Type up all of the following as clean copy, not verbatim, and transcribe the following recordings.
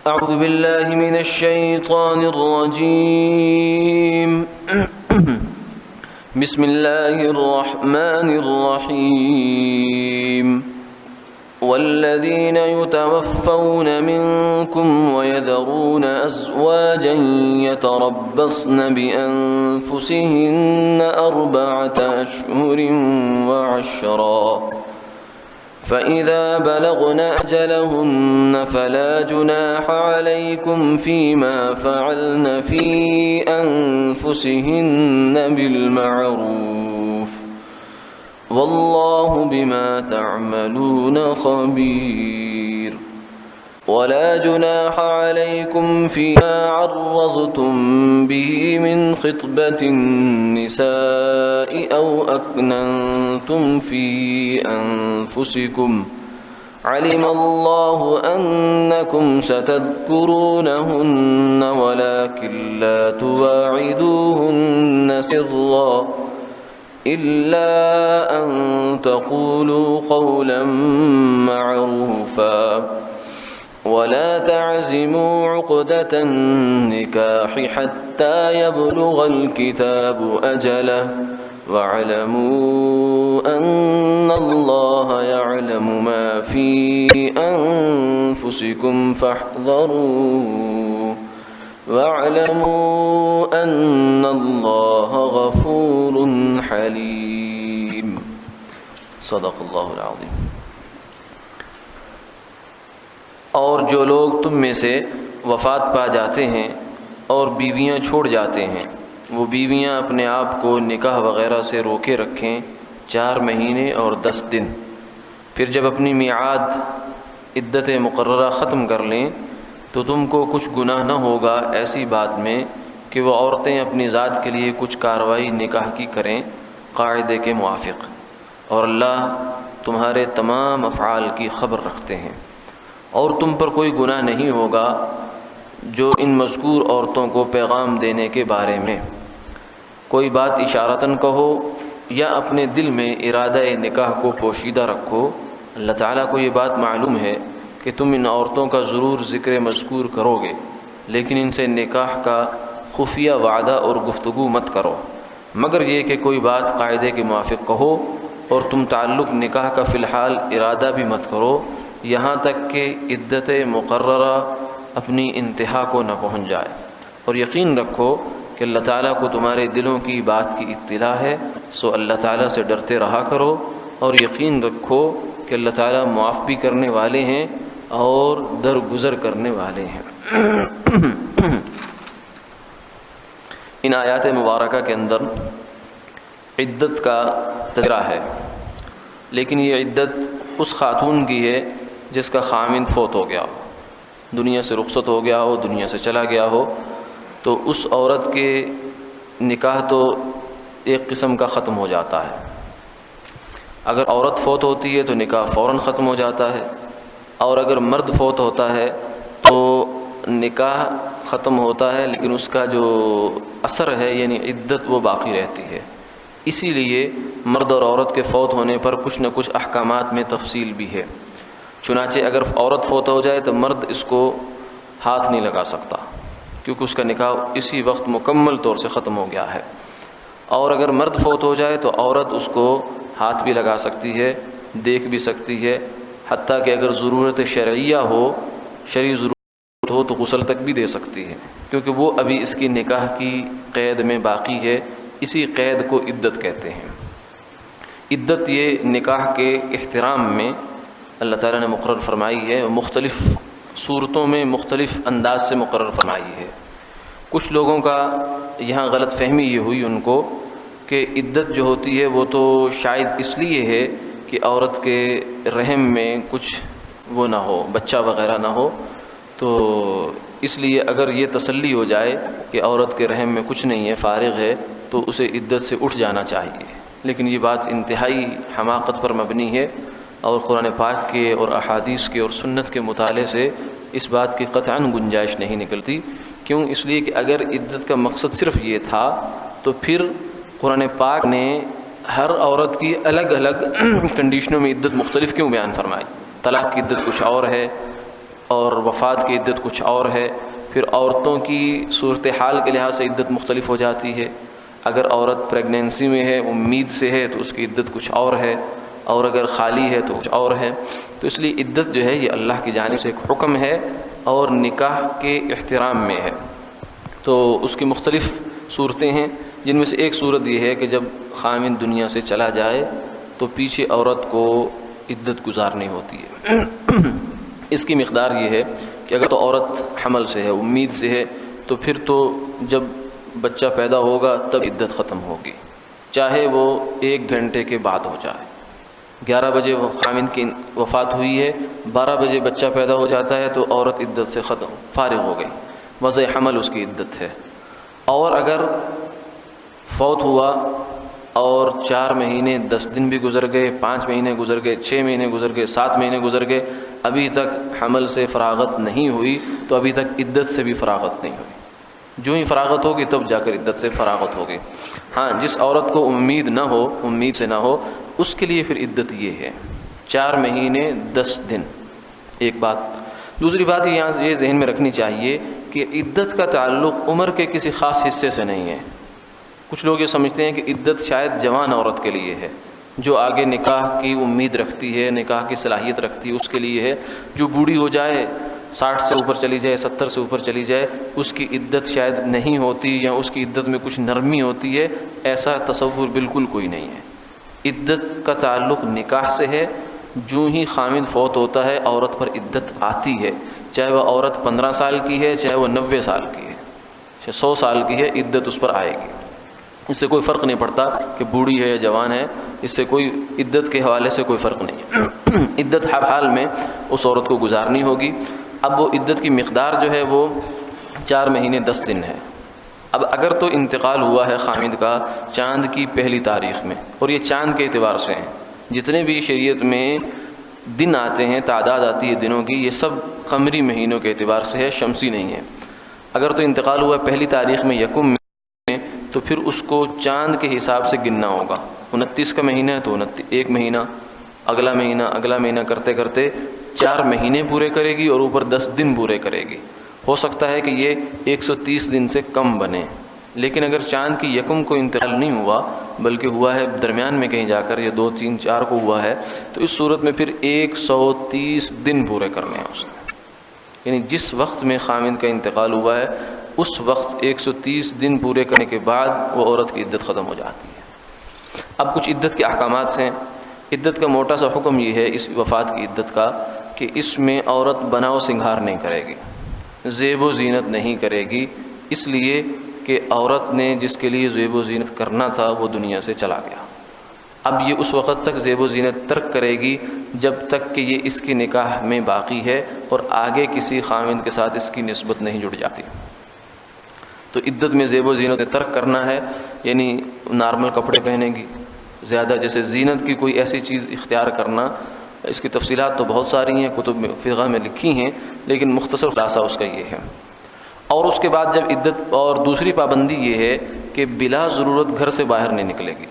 أعوذ بالله من الشيطان الرجيم بسم الله الرحمن الرحيم والذين يتوفون منكم ويذرون أزواجا يتربصن بأنفسهن 4 أشهر وعشرا فإذا بلغن أجلهن فلا جناح عليكم فيما فعلن في أنفسهن بالمعروف والله بما تعملون خبير ولا جناح عليكم فيما عرضتم به من خطبة النساء أو أكننتم في أنفسكم علم الله أنكم ستذكرونهن ولكن لا تواعدوهن سرا إلا أن تقولوا قولا معروفا ولا تعزموا عقدة النكاح حتى يبلغ الكتاب أجله واعلموا أن الله يعلم ما في أنفسكم فاحذروه واعلموا أن الله غفور حليم صدق اللہ العظیم۔ اور جو لوگ تم میں سے وفات پا جاتے ہیں اور بیویاں چھوڑ جاتے ہیں وہ بیویاں اپنے آپ کو نکاح وغیرہ سے روکے رکھیں 4 مہینے اور 10 دن، پھر جب اپنی میعاد عدت مقررہ ختم کر لیں تو تم کو کچھ گناہ نہ ہوگا ایسی بات میں کہ وہ عورتیں اپنی ذات کے لیے کچھ کارروائی نکاح کی کریں قاعدے کے موافق، اور اللہ تمہارے تمام افعال کی خبر رکھتے ہیں۔ اور تم پر کوئی گناہ نہیں ہوگا جو ان مذکور عورتوں کو پیغام دینے کے بارے میں کوئی بات اشارتاً کہو یا اپنے دل میں ارادہ نکاح کو پوشیدہ رکھو۔ اللہ تعالیٰ کو یہ بات معلوم ہے کہ تم ان عورتوں کا ضرور ذکر مذکور کرو گے، لیکن ان سے نکاح کا خفیہ وعدہ اور گفتگو مت کرو، مگر یہ کہ کوئی بات قاعدے کے موافق کہو، اور تم تعلق نکاح کا فی الحال ارادہ بھی مت کرو یہاں تک کہ عدت مقررہ اپنی انتہا کو نہ پہنچ جائے، اور یقین رکھو کہ اللہ تعالیٰ کو تمہارے دلوں کی بات کی اطلاع ہے، سو اللہ تعالیٰ سے ڈرتے رہا کرو، اور یقین رکھو کہ اللہ تعالیٰ معاف بھی کرنے والے ہیں اور درگزر کرنے والے ہیں۔ ان آیات مبارکہ کے اندر عدت کا تذکرہ ہے، لیکن یہ عدت اس خاتون کی ہے جس کا خامند فوت ہو گیا ہو، دنیا سے رخصت ہو گیا ہو، دنیا سے چلا گیا ہو، تو اس عورت کے نکاح تو ایک قسم کا ختم ہو جاتا ہے۔ اگر عورت فوت ہوتی ہے تو نکاح فوراً ختم ہو جاتا ہے، اور اگر مرد فوت ہوتا ہے تو نکاح ختم ہوتا ہے لیکن اس کا جو اثر ہے یعنی عدت وہ باقی رہتی ہے۔ اسی لیے مرد اور عورت کے فوت ہونے پر کچھ نہ کچھ احکامات میں تفصیل بھی ہے، چنانچہ اگر عورت فوت ہو جائے تو مرد اس کو ہاتھ نہیں لگا سکتا کیونکہ اس کا نکاح اسی وقت مکمل طور سے ختم ہو گیا ہے، اور اگر مرد فوت ہو جائے تو عورت اس کو ہاتھ بھی لگا سکتی ہے، دیکھ بھی سکتی ہے، حتیٰ کہ اگر ضرورت شرعیہ ہو، شرعی ضرورت ہو تو غسل تک بھی دے سکتی ہے، کیونکہ وہ ابھی اس کی نکاح کی قید میں باقی ہے۔ اسی قید کو عدت کہتے ہیں۔ عدت یہ نکاح کے احترام میں اللہ تعالیٰ نے مقرر فرمائی ہے، مختلف صورتوں میں مختلف انداز سے مقرر فرمائی ہے۔ کچھ لوگوں کا یہاں غلط فہمی یہ ہوئی ان کو کہ عدت جو ہوتی ہے وہ تو شاید اس لیے ہے کہ عورت کے رحم میں کچھ وہ نہ ہو، بچہ وغیرہ نہ ہو، تو اس لیے اگر یہ تسلی ہو جائے کہ عورت کے رحم میں کچھ نہیں ہے، فارغ ہے، تو اسے عدت سے اٹھ جانا چاہیے، لیکن یہ بات انتہائی حماقت پر مبنی ہے، اور قرآن پاک کے اور احادیث کے اور سنت کے مطالعے سے اس بات کی قطعاً گنجائش نہیں نکلتی۔ کیوں؟ اس لیے کہ اگر عدت کا مقصد صرف یہ تھا تو پھر قرآن پاک نے ہر عورت کی الگ الگ کنڈیشنوں میں عدت مختلف کیوں بیان فرمائی؟ طلاق کی عدت کچھ اور ہے، اور وفات کی عدت کچھ اور ہے. پھر عورتوں کی صورتحال کے لحاظ سے عدت مختلف ہو جاتی ہے. اگر عورت پریگنینسی میں ہے، امید سے ہے، تو اس کی عدت کچھ اور ہے، اور اگر خالی ہے تو کچھ اور ہے. تو اس لیے عدت جو ہے یہ اللہ کی جانب سے ایک حکم ہے اور نکاح کے احترام میں ہے. تو اس کی مختلف صورتیں ہیں، جن میں سے ایک صورت یہ ہے کہ جب خاوند دنیا سے چلا جائے تو پیچھے عورت کو عدت گزارنی ہوتی ہے. اس کی مقدار یہ ہے کہ اگر تو عورت حمل سے ہے، امید سے ہے، تو پھر تو جب بچہ پیدا ہوگا تب عدت ختم ہوگی، چاہے وہ 1 گھنٹے کے بعد ہو جائے. 11 بجے وہ خاوند کی وفات ہوئی ہے، 12 بجے بچہ پیدا ہو جاتا ہے تو عورت عدت سے فارغ ہو گئی، وضع حمل اس کی عدت ہے. اور اگر فوت ہوا اور 4 مہینے 10 دن بھی گزر گئے، 5 مہینے گزر گئے، 6 مہینے گزر گئے، 7 مہینے گزر گئے، ابھی تک حمل سے فراغت نہیں ہوئی تو ابھی تک عدت سے بھی فراغت نہیں ہوئی. جو ہی فراغت ہوگی تب جا کر عدت سے فراغت ہوگی. ہاں، جس عورت کو امید نہ ہو، امید سے نہ ہو، اس کے لیے پھر عدت یہ ہے 4 مہینے 10 دن. ایک بات. دوسری بات یہاں یہ ذہن میں رکھنی چاہیے کہ عدت کا تعلق عمر کے کسی خاص حصے سے نہیں ہے. کچھ لوگ یہ سمجھتے ہیں کہ عدت شاید جوان عورت کے لیے ہے، جو آگے نکاح کی امید رکھتی ہے، نکاح کی صلاحیت رکھتی ہے، اس کے لیے ہے. جو بوڑھی ہو جائے، 60 سے اوپر چلی جائے، 70 سے اوپر چلی جائے، اس کی عدت شاید نہیں ہوتی یا اس کی عدت میں کچھ نرمی ہوتی ہے، ایسا تصور بالکل کوئی نہیں ہے. عدت کا تعلق نکاح سے ہے. جو ہی خاوند فوت ہوتا ہے عورت پر عدت آتی ہے، چاہے وہ عورت 15 سال کی ہے، چاہے وہ 90 سال کی ہے، چاہے 100 سال کی ہے، عدت اس پر آئے گی. اس سے کوئی فرق نہیں پڑتا کہ بوڑھی ہے یا جوان ہے، اس سے کوئی عدت کے حوالے سے کوئی فرق نہیں. عدت ہر حال میں اس عورت کو گزارنی ہوگی. اب وہ عدت کی مقدار جو ہے وہ 4 مہینے 10 دن ہے. اب اگر تو انتقال ہوا ہے خاوند کا چاند کی پہلی تاریخ میں، اور یہ چاند کے اعتبار سے ہیں، جتنے بھی شریعت میں دن آتے ہیں، تعداد آتی ہے دنوں کی، یہ سب قمری مہینوں کے اعتبار سے ہے، شمسی نہیں ہے. اگر تو انتقال ہوا پہلی تاریخ میں یکم میں، تو پھر اس کو چاند کے حساب سے گننا ہوگا. 29 کا مہینہ ہے تو 1 مہینہ، اگلا مہینہ کرتے کرتے 4 مہینے پورے کرے گی اور اوپر 10 دن پورے کرے گی. ہو سکتا ہے کہ یہ 130 دن سے کم بنے. لیکن اگر چاند کی یکم کو انتقال نہیں ہوا بلکہ ہوا ہے درمیان میں کہیں جا کر، یا 2 3 4 کو ہوا ہے، تو اس صورت میں پھر 130 دن پورے کرنے ہیں اس نے. یعنی جس وقت میں خاوند کا انتقال ہوا ہے اس وقت 130 دن پورے کرنے کے بعد وہ عورت کی عدت ختم ہو جاتی ہے. اب کچھ عدت کے احکامات ہیں. عدت کا موٹا سا حکم یہ ہے اس وفات کی عدت کا کہ اس میں عورت بناؤ سنگھار نہیں کرے گی، زیب و زینت نہیں کرے گی، اس لیے کہ عورت نے جس کے لیے زیب و زینت کرنا تھا وہ دنیا سے چلا گیا. اب یہ اس وقت تک زیب و زینت ترک کرے گی جب تک کہ یہ اس کے نکاح میں باقی ہے اور آگے کسی خاوند کے ساتھ اس کی نسبت نہیں جڑ جاتی. تو عدت میں زیب و زینت ترک کرنا ہے، یعنی نارمل کپڑے پہنے گی، زیادہ جیسے زینت کی کوئی ایسی چیز اختیار کرنا. اس کی تفصیلات تو بہت ساری ہیں، کتب میں فقہ میں لکھی ہیں، لیکن مختصر خلاصہ اس کا یہ ہے. اور اس کے بعد جب عدت، اور دوسری پابندی یہ ہے کہ بلا ضرورت گھر سے باہر نہیں نکلے گی.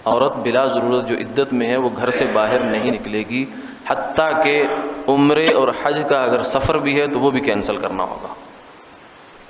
عورت بلا ضرورت جو عدت میں ہے وہ گھر سے باہر نہیں نکلے گی، حتیٰ کہ عمرے اور حج کا اگر سفر بھی ہے تو وہ بھی کینسل کرنا ہوگا.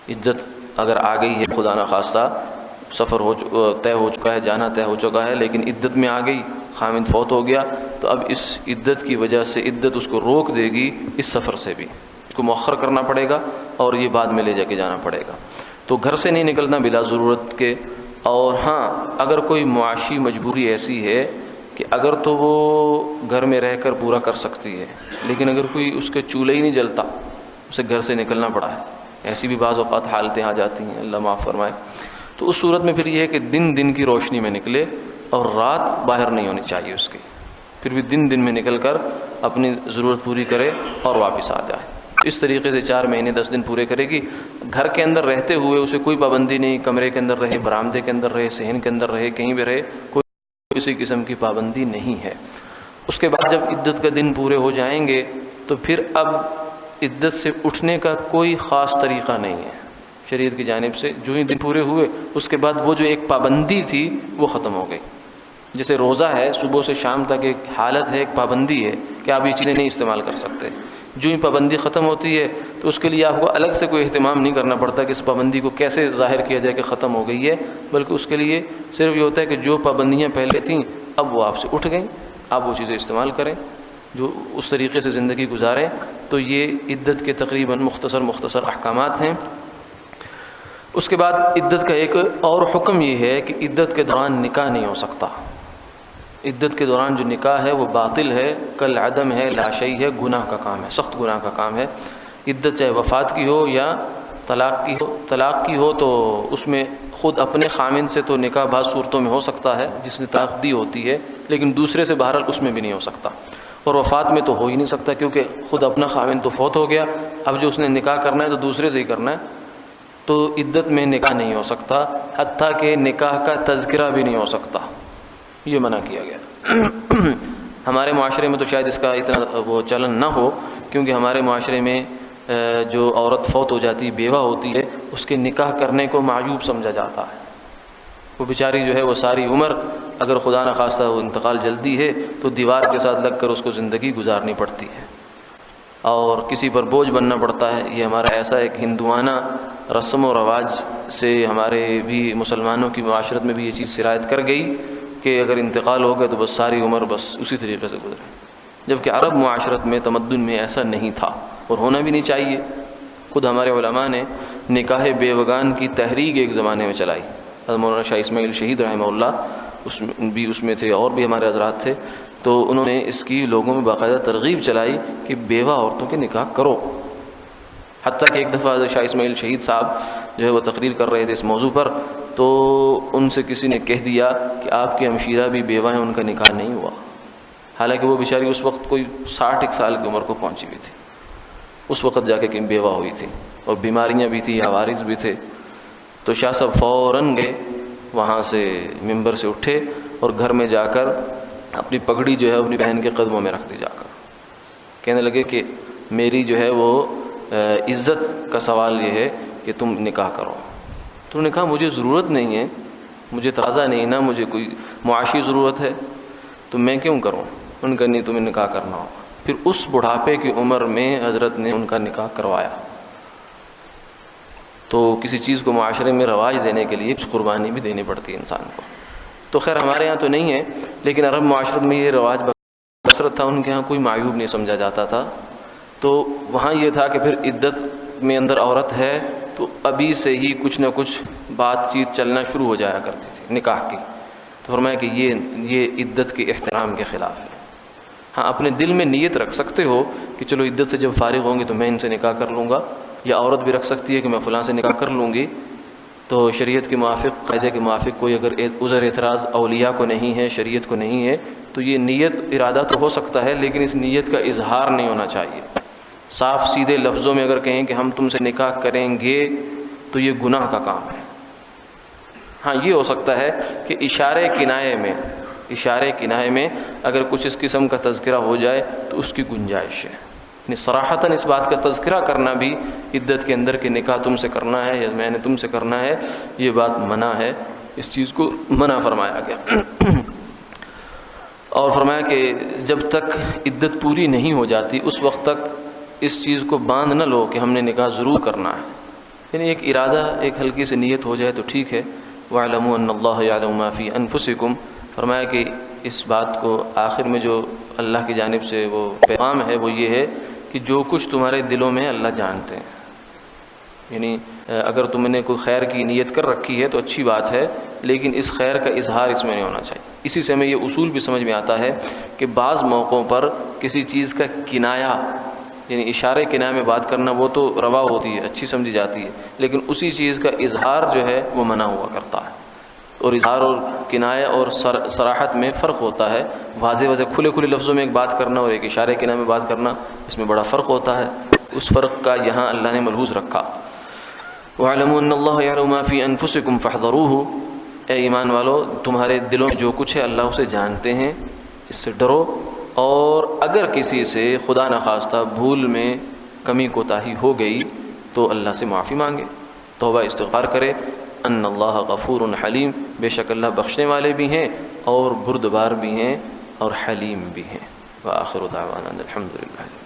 عدت اگر آ گئی ہے، خدا نخواستہ سفر طے ہو چکا ہے، جانا طے ہو چکا ہے، لیکن عدت میں آ گئی، خاوند فوت ہو گیا، تو اب اس عدت کی وجہ سے عدت اس کو روک دے گی، اس سفر سے بھی اس کو مؤخر کرنا پڑے گا اور یہ بعد میں لے جا کے جانا پڑے گا. تو گھر سے نہیں نکلنا بلا ضرورت کے. اور ہاں، اگر کوئی معاشی مجبوری ایسی ہے کہ اگر تو وہ گھر میں رہ کر پورا کر سکتی ہے، لیکن اگر کوئی اس کے چولہا ہی نہیں جلتا، اسے گھر سے نکلنا پڑا ہے، ایسی بھی بعض اوقات حالتیں آ جاتی ہیں، اللہ معاف فرمائے، تو اس صورت میں پھر یہ ہے کہ دن کی روشنی میں نکلے اور رات باہر نہیں ہونی چاہیے اس کی. پھر بھی دن میں نکل کر اپنی ضرورت پوری کرے اور واپس آ جائے. اس طریقے سے 4 مہینے 10 دن پورے کرے گی. گھر کے اندر رہتے ہوئے اسے کوئی پابندی نہیں، کمرے کے اندر رہے، برآمدے کے اندر رہے، صحن کے اندر رہے، کہیں بھی رہے، کوئی کسی قسم کی پابندی نہیں ہے. اس کے بعد جب عدت کا دن پورے ہو جائیں گے تو پھر اب عدت سے اٹھنے کا کوئی خاص طریقہ نہیں ہے شریعت کی جانب سے. جو ہی دن پورے ہوئے اس کے بعد وہ جو ایک پابندی تھی وہ ختم ہو گئی. جیسے روزہ ہے، صبح سے شام تک ایک حالت ہے، ایک پابندی ہے کہ آپ یہ چیزیں نہیں استعمال کر سکتے. جو ہی پابندی ختم ہوتی ہے تو اس کے لیے آپ کو الگ سے کوئی اہتمام نہیں کرنا پڑتا کہ اس پابندی کو کیسے ظاہر کیا جائے کہ ختم ہو گئی ہے، بلکہ اس کے لیے صرف یہ ہوتا ہے کہ جو پابندیاں پہلے تھیں اب وہ آپ سے اٹھ گئیں، آپ وہ چیزیں استعمال کریں، جو اس طریقے سے زندگی گزاریں۔ تو یہ عدت کے تقریباً مختصر احکامات ہیں۔ اس کے بعد عدت کا ایک اور حکم یہ ہے کہ عدت کے دوران نکاح نہیں ہو سکتا۔ عدت کے دوران جو نکاح ہے وہ باطل ہے، کل عدم ہے، لاشعی ہے، گناہ کا کام ہے، سخت گناہ کا کام ہے۔ عدت چاہے وفات کی ہو یا طلاق کی ہو تو اس میں خود اپنے خامن سے تو نکاح بعض صورتوں میں ہو سکتا ہے جس نے طلاق دی ہوتی ہے، لیکن دوسرے سے بہرحال اس میں بھی نہیں ہو سکتا، اور وفات میں تو ہو ہی نہیں سکتا کیونکہ خود اپنا خامن تو فوت ہو گیا، اب جو اس نے نکاح کرنا ہے تو دوسرے سے ہی کرنا ہے، تو عدت میں نکاح نہیں ہو سکتا، حتیٰ کہ نکاح کا تذکرہ بھی نہیں ہو سکتا، یہ منع کیا گیا۔ ہمارے معاشرے میں تو شاید اس کا اتنا وہ چلن نہ ہو، کیونکہ ہمارے معاشرے میں جو عورت فوت ہو جاتی بیوہ ہوتی ہے اس کے نکاح کرنے کو معیوب سمجھا جاتا ہے۔ وہ بیچاری جو ہے وہ ساری عمر، اگر خدا نخواستہ وہ انتقال جلدی ہے تو دیوار کے ساتھ لگ کر اس کو زندگی گزارنی پڑتی ہے اور کسی پر بوجھ بننا پڑتا ہے۔ یہ ہمارا ایسا ایک ہندوانہ رسم و رواج سے ہمارے بھی مسلمانوں کی معاشرت میں بھی یہ چیز سرایت کر گئی کہ اگر انتقال ہو گیا تو بس ساری عمر بس اسی طریقے سے گزرے، جبکہ عرب معاشرت میں تمدن میں ایسا نہیں تھا اور ہونا بھی نہیں چاہیے۔ خود ہمارے علماء نے نکاح بیوگان کی تحریک ایک زمانے میں چلائی، حضرت مولانا شاہ اسماعیل شہید رحمہ اللہ اس میں تھے، اور بھی ہمارے حضرات تھے، تو انہوں نے اس کی لوگوں میں باقاعدہ ترغیب چلائی کہ بیوہ عورتوں کے نکاح کرو۔ حتیٰ کہ ایک دفعہ حضرت شاہ اسماعیل شہید صاحب جو ہے وہ تقریر کر رہے تھے اس موضوع پر، تو ان سے کسی نے کہہ دیا کہ آپ کی ہمشیرہ بھی بیوہ ہیں، ان کا نکاح نہیں ہوا، حالانکہ وہ بیچاری اس وقت کوئی 60 سال کی عمر کو پہنچی ہوئی تھی، اس وقت جا کے کہ بیوہ ہوئی تھی اور بیماریاں بھی تھی، عوارض بھی تھے۔ تو شاہ صاحب فوراً گئے، وہاں سے ممبر سے اٹھے اور گھر میں جا کر اپنی پگڑی جو ہے اپنی بہن کے قدموں میں رکھ دی، جا کر کہنے لگے کہ میری جو ہے وہ عزت کا سوال یہ ہے کہ تم نکاح کرو۔ تو انہوں نے کہا مجھے ضرورت نہیں ہے، مجھے تقاضا نہیں، نہ مجھے کوئی معاشی ضرورت ہے، تو میں کیوں کروں؟ ان کا نہیں، تمہیں نکاح کرنا ہو۔ پھر اس بڑھاپے کی عمر میں حضرت نے ان کا نکاح کروایا۔ تو کسی چیز کو معاشرے میں رواج دینے کے لیے کچھ قربانی بھی دینی پڑتی ہے انسان کو۔ تو خیر ہمارے یہاں تو نہیں ہے، لیکن عرب معاشرت میں یہ رواج بکثرت تھا، ان کے ہاں کوئی معیوب نہیں سمجھا جاتا تھا۔ تو وہاں یہ تھا کہ پھر عدت میں اندر عورت ہے تو ابھی سے ہی کچھ نہ کچھ بات چیت چلنا شروع ہو جایا کرتی تھی نکاح کی۔ تو فرمایا کہ یہ عدت کے احترام کے خلاف ہے۔ ہاں اپنے دل میں نیت رکھ سکتے ہو کہ چلو عدت سے جب فارغ ہوں گے تو میں ان سے نکاح کر لوں گا، یا عورت بھی رکھ سکتی ہے کہ میں فلاں سے نکاح کر لوں گی۔ تو شریعت کے موافق، قاعدے کے موافق کوئی اگر عذر اعتراض اولیاء کو نہیں ہے، شریعت کو نہیں ہے، تو یہ نیت ارادہ تو ہو سکتا ہے، لیکن اس نیت کا اظہار نہیں ہونا چاہیے۔ صاف سیدھے لفظوں میں اگر کہیں کہ ہم تم سے نکاح کریں گے تو یہ گناہ کا کام ہے۔ ہاں یہ ہو سکتا ہے کہ اشارے کنایے میں اگر کچھ اس قسم کا تذکرہ ہو جائے تو اس کی گنجائش ہے، یعنی صراحتاً اس بات کا تذکرہ کرنا بھی عدت کے اندر کہ نکاح تم سے کرنا ہے یا میں نے تم سے کرنا ہے، یہ بات منع ہے، اس چیز کو منع فرمایا گیا۔ اور فرمایا کہ جب تک عدت پوری نہیں ہو جاتی اس وقت تک اس چیز کو باندھ نہ لو کہ ہم نے نکاح ضرور کرنا ہے، یعنی ایک ارادہ، ایک ہلکی سی نیت ہو جائے تو ٹھیک ہے۔ وَاعْلَمُوا أَنَّ اللَّهَ يَعْلَمُ مَا فِي أَنفُسِكُمْ، فرمایا کہ اس بات کو آخر میں جو اللہ کی جانب سے وہ پیغام ہے وہ یہ ہے کہ جو کچھ تمہارے دلوں میں اللہ جانتے ہیں، یعنی اگر تم نے کوئی خیر کی نیت کر رکھی ہے تو اچھی بات ہے، لیکن اس خیر کا اظہار اس میں نہیں ہونا چاہیے۔ اسی سے ہمیں یہ اصول بھی سمجھ میں آتا ہے کہ بعض موقعوں پر کسی چیز کا کنایہ، یعنی اشارے کنایہ میں بات کرنا وہ تو روا ہوتی ہے، اچھی سمجھی جاتی ہے، لیکن اسی چیز کا اظہار جو ہے وہ منع ہوا کرتا ہے۔ اور اظہار اور کنایہ اور صراحت میں فرق ہوتا ہے، واضح کھلے لفظوں میں ایک بات کرنا اور ایک اشارے کنایہ میں بات کرنا، اس میں بڑا فرق ہوتا ہے۔ اس فرق کا یہاں اللہ نے ملحوظ رکھا۔ وَاعْلَمُوا أَنَّ اللَّهَ يَعْلَمُ مَا فِي أَنفُسِكُمْ فَاحْذَرُوهُ، اے ایمان والو تمہارے دلوں میں جو کچھ ہے اللہ اسے جانتے ہیں، اس سے ڈرو، اور اگر کسی سے خدا نخواستہ بھول میں کمی کوتاہی ہو گئی تو اللہ سے معافی مانگے، توبہ استغفار کرے۔ ان اللہ غفور حلیم، بے شک اللہ بخشنے والے بھی ہیں اور بردبار بھی ہیں اور حلیم بھی ہیں۔ وآخر دعوانا الحمد للہ۔